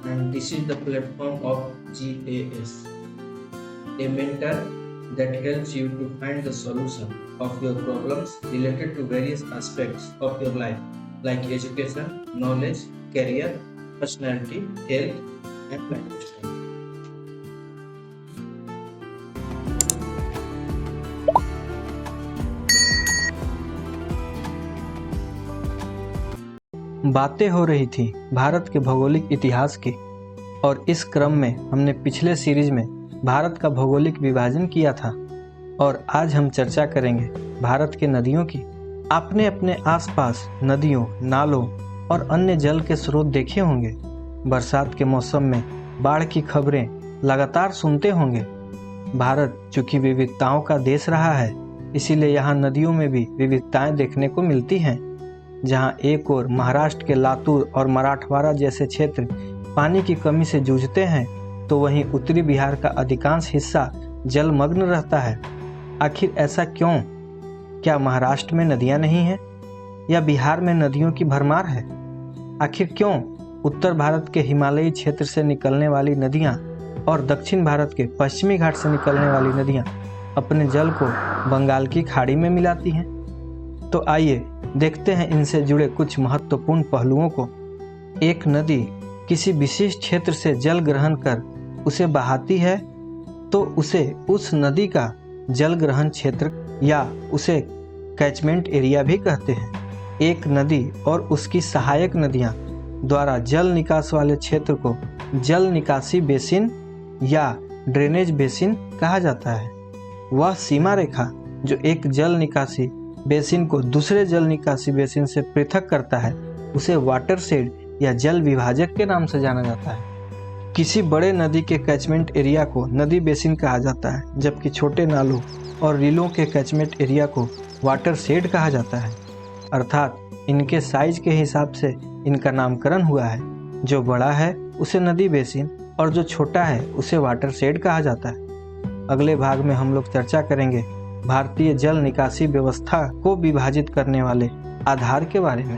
and this is the platform of GAS, a mentor that helps you to find the solution of your problems related to various aspects of your life like education, knowledge, career, personality, health, and lifestyle. बातें हो रही थी भारत के भौगोलिक इतिहास की, और इस क्रम में हमने पिछले सीरीज में भारत का भौगोलिक विभाजन किया था और आज हम चर्चा करेंगे भारत के नदियों की। आपने अपने आसपास नदियों, नालों और अन्य जल के स्रोत देखे होंगे। बरसात के मौसम में बाढ़ की खबरें लगातार सुनते होंगे। भारत चूंकि विविधताओं का देश रहा है, इसीलिए यहाँ नदियों में भी विविधताएं देखने को मिलती हैं। जहाँ एक ओर महाराष्ट्र के लातूर और मराठवाड़ा जैसे क्षेत्र पानी की कमी से जूझते हैं, तो वहीं उत्तरी बिहार का अधिकांश हिस्सा जलमग्न रहता है। आखिर ऐसा क्यों? क्या महाराष्ट्र में नदियाँ नहीं हैं या बिहार में नदियों की भरमार है? आखिर क्यों उत्तर भारत के हिमालयी क्षेत्र से निकलने वाली नदियाँ और दक्षिण भारत के पश्चिमी घाट से निकलने वाली नदियाँ अपने जल को बंगाल की खाड़ी में मिलाती हैं? तो आइए देखते हैं इनसे जुड़े कुछ महत्वपूर्ण पहलुओं को। एक नदी किसी विशेष क्षेत्र से जल ग्रहण कर उसे बहाती है तो उसे उस नदी का जल ग्रहण क्षेत्र या उसे कैचमेंट एरिया भी कहते हैं। एक नदी और उसकी सहायक नदियाँ द्वारा जल निकास वाले क्षेत्र को जल निकासी बेसिन या ड्रेनेज बेसिन कहा जाता है। वह सीमा रेखा जो एक जल निकासी बेसिन को दूसरे जल निकासी बेसिन से पृथक करता है, उसे वाटरशेड या जल विभाजक के नाम से जाना जाता है। किसी बड़े नदी के कैचमेंट एरिया को नदी बेसिन कहा जाता है, जबकि छोटे नालों और रीलों के कैचमेंट एरिया को वाटरशेड कहा जाता है। अर्थात इनके साइज के हिसाब से इनका नामकरण हुआ है। जो बड़ा है उसे नदी बेसिन और जो छोटा है उसे वाटरशेड कहा जाता है। अगले भाग में हम लोग चर्चा करेंगे भारतीय जल निकासी व्यवस्था को विभाजित करने वाले आधार के बारे में।